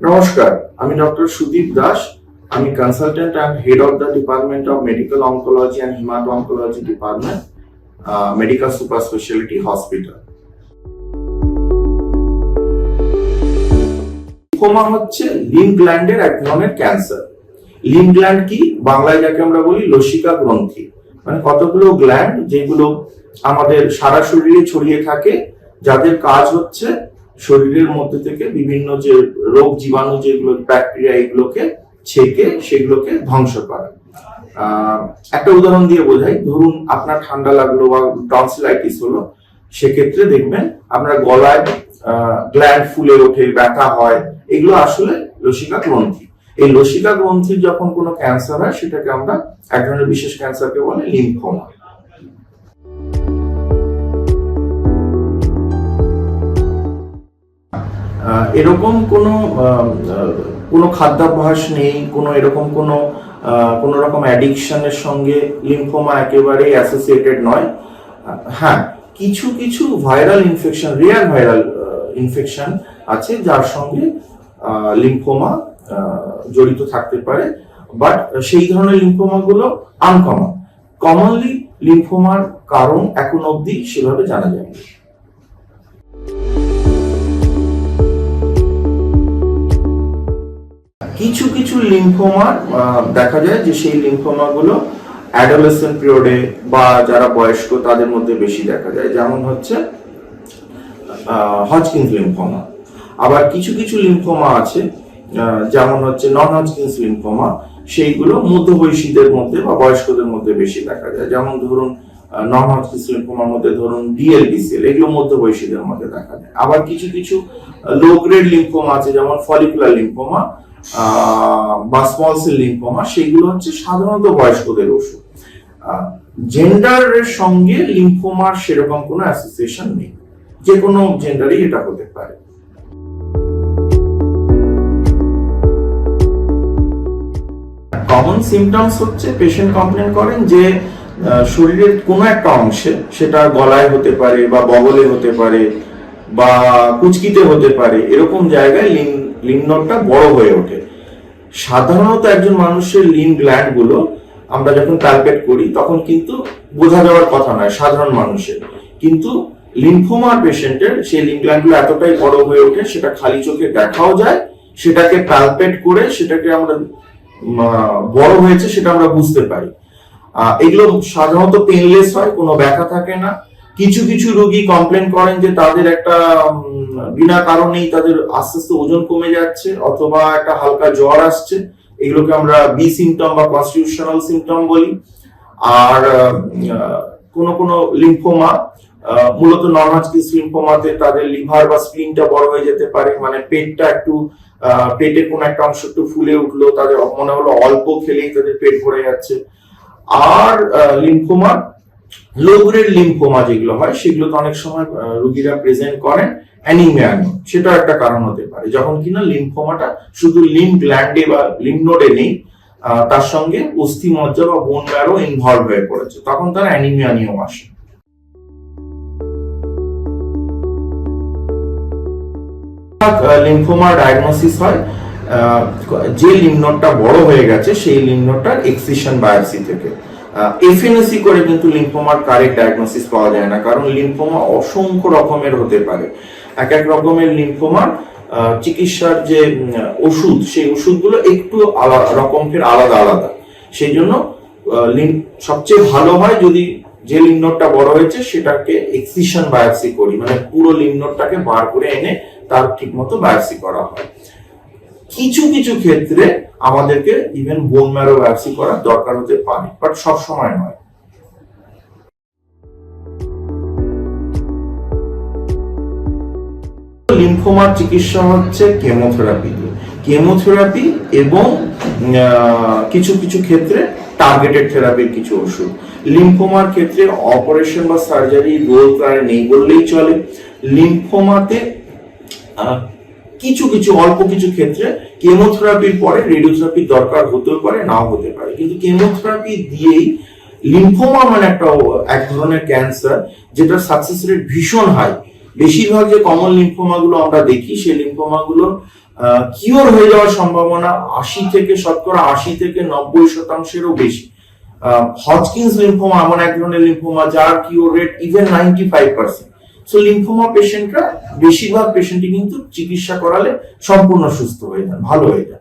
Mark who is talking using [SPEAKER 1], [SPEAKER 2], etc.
[SPEAKER 1] নমস্কার, আমি ডক্টর সুদীপ দাস। আমি consultant and head of the department of medical oncology and hemato oncology department, medical super speciality hospital. Lymphoma হচ্ছে lymph গ্ল্যান্ডের এক ধরনের ক্যান্সার। লিম্ফ গ্ল্যান্ড কি? বাংলায় যাকে আমরা বলি লসিকা গ্রন্থি, মানে কতগুলো গ্ল্যান্ড যেগুলো আমাদের সারা শরীরে ছড়িয়ে থাকে, যাদের কাজ হচ্ছে শরীরের মধ্যে থেকে বিভিন্ন যে রোগ জীবাণু, যেগুলো ব্যাকটেরিয়া, এগুলোকে ছেকে সেগুলোকে ধ্বংস করা। একটা উদাহরণ দিয়ে বোঝাই, ধরুন আপনার ঠান্ডা লাগলো বা টনসিলাইটিস হলো, সেক্ষেত্রে দেখবেন আপনার গলায় গ্ল্যান্ড ফুলে ওঠে, ব্যথা হয়, এগুলো আসলে লসিকা গ্রন্থি। এই লসিকা গ্রন্থির যখন কোনো ক্যান্সার হয়, সেটাকে আমরা এক ধরনের বিশেষ ক্যান্সারকে বলে লিম্ফোমা। এরকম কোনো খাদ্যাভ্যাস নেই, এরকম কোনো রকম অ্যাডিকশনের সঙ্গে লিম্ফোমা একেবারেই অ্যাসোসিয়েটেড নয়। হ্যাঁ, কিছু কিছু viral infection, rare viral infection আছে যার সঙ্গে লিম্ফোমা জড়িত থাকতে পারে, বাট সেই ধরনের লিম্ফোমা গুলো আনকমন। কমনলি লিম্ফোমার কারণ এখন অবধি সেভাবে জানা যায়নি। কিছু কিছু লিম্ফোমা দেখা যায় যে সেই লিম্ফোমা গুলো অ্যাডোলেসেন্ট পিরিয়ডে বা যারা বয়স্ক তাদের মধ্যে বেশি দেখা যায়, যেমন হচ্ছে হজকিন্স লিম্ফোমা। আবার কিছু কিছু লিম্ফোমা আছে যেমন হচ্ছে নন হজকিন্স লিম্ফোমা, সেইগুলো মধ্যবয়সীদের মধ্যে বা বয়স্কদের মধ্যে বেশি দেখা যায়। যেমন ধরুন নন হজকিন্স লিম্ফোমার মধ্যে ধরুন ডিএলবিসিএল, এগুলো মধ্যবয়সীদের মধ্যে দেখা যায়। আবার কিছু কিছু লো গ্রেড লিম্ফোমা আছে, যেমন ফলিকুলার লিম্ফোমা বা স্মল সেল লিম্ফোমা, সেগুলো হচ্ছে সাধারণত বয়স্কদের ওষুধ। জেন্ডারের সঙ্গে লিম্ফোমার সেরকম কোনো অ্যাসোসিয়েশন নেই, যে কোনো জেন্ডারই এটা হতে পারে। কমন সিমটমস হচ্ছে পেশেন্ট কমপ্লেন করেন যে শরীরের কোনো একটা অংশে, সেটা গলায় হতে পারে বা বগলে হতে পারে বা কুচকিতে হতে পারে, এরকম জায়গায় লিম্ফ নোডটা বড় হয়ে ওঠে। সাধারণত একজন মানুষের লিম্ফ গ্ল্যান্ড গুলো আমরা যখন প্যালপেট করি তখন কিন্তু বোঝা যাওয়ার কথা নয় সাধারণ মানুষের, কিন্তু লিম্ফোমার পেশেন্টের সেই লিম্ফ গ্ল্যান্ড গুলো এতটাই বড় হয়ে ওঠে, সেটা খালি চোখে দেখাও যায়, সেটাকে প্যালপেট করে সেটাকে আমরা বড় হয়েছে সেটা আমরা বুঝতে পারি। এগুলো সাধারণত পেনলেস হয়, কোনো ব্যথা থাকে না। কিছু কিছু রোগী কমপ্লেন করেন যে তাদের একটা বিনা কারণেই তাদের আস্তে আস্তে ওজন কমে যাচ্ছে, অথবা একটা হালকা জ্বর আসছে, এগুলোকে আমরা বি সিমটম বা কনস্টিটিউশনাল সিমটম বলি। আর কোন লিম্ফোমা, মূলত নন হজকিন্স লিম্ফোমাতে তাদের লিভার বা স্প্লিনটা বড় হয়ে যেতে পারে, মানে পেটটা একটু, পেটের কোন একটা অংশ একটু ফুলে উঠলো, তাদের মনে হলো অল্প খেলেই তাদের পেট ভরে যাচ্ছে। আর লিম্ফোমা, লো গ্রেড লিম্ফোমা যেগুলো হয়, সেগুলোতে অনেক সময় রোগীরা প্রেজেন্ট করেন অ্যানিমিয়া, সেটা একটা কারণ হতে পারে, যখন কিনা লিম্ফোমাটা শুধু লিম্ফ গ্ল্যান্ডে বা লিম্ফ নোডে নেই, তার সঙ্গে অস্থি মজ্জা বা বোন ম্যারো ইনভলভ হয়ে পড়েছে, তখন তার অ্যানিমিয়া নিয়ম আসে। লিম্ফোমার ডায়াগনোসিস হয় যে লিম্ফ নোডটা বড় হয়ে গেছে সেই লিম্ফ নোডটার এক্সিশন বায়োপসি থেকে। এফএনএসি করে কিন্তু লিম্ফোমার কারেক্ট ডায়াগনোসিস পাওয়া যায় না, কারণ লিম্ফোমা অসংখ্য রকমের হতে পারে। এক এক রকমের লিম্ফোমার চিকিৎসার যে ওষুধ, সেই ওষুধগুলো একটু আলাদা আলাদা। সেই জন্য সবচেয়ে ভালো হয় যদি যে লিম্ফ নোডটা বড় হয়েছে সেটাকে এক্সিশন বায়োপসি করি, মানে পুরো লিম্ফ নোডটাকে বার করে এনে তার ঠিক মতো বায়োপসি করা হয়। কিছু কিছু ক্ষেত্রে আমাদেরকে ইভেন বোন ম্যারো বায়োপসি করার দরকার হতে পারে, বাট সব সময় নয়। লিম্ফোমার চিকিৎসা হচ্ছে কেমোথেরাপি এবং কিছু কিছু ক্ষেত্রে টার্গেটেড থেরাপির কিছু ওষুধ। লিম্ফোমার ক্ষেত্রে অপারেশন বা সার্জারি রোল প্রায় নেই বললেই চলে। লিম্ফোমাতে কিছু অল্প কিছু ক্ষেত্রে কেমোথেরাপির পরে রেডিওথেরাপির দরকার হতেও পারে, নাও হতে পারে, কিন্তু কেমোথেরাপি দিয়েই লিম্ফোমা মানে এক ধরনের ক্যান্সার যেটা সাকসেস রেট ভীষণ হাই, বেশিরভাগ যে কমন লিম্ফোমা গুলো আমরা দেখি সেই লিম্ফোমা গুলো কিওর হয়ে যাওয়ার সম্ভাবনা 80 থেকে 90% বেশি। হজকিন্স লিম্ফোমা এমন এক ধরনের লিম্ফোমা যার cure rate even 95%। So lymphoma পেশেন্টরা বেশিরভাগ পেশেন্টই কিন্তু চিকিৎসা করালে সম্পূর্ণ সুস্থ হয়ে যান, ভালো হয়ে যান।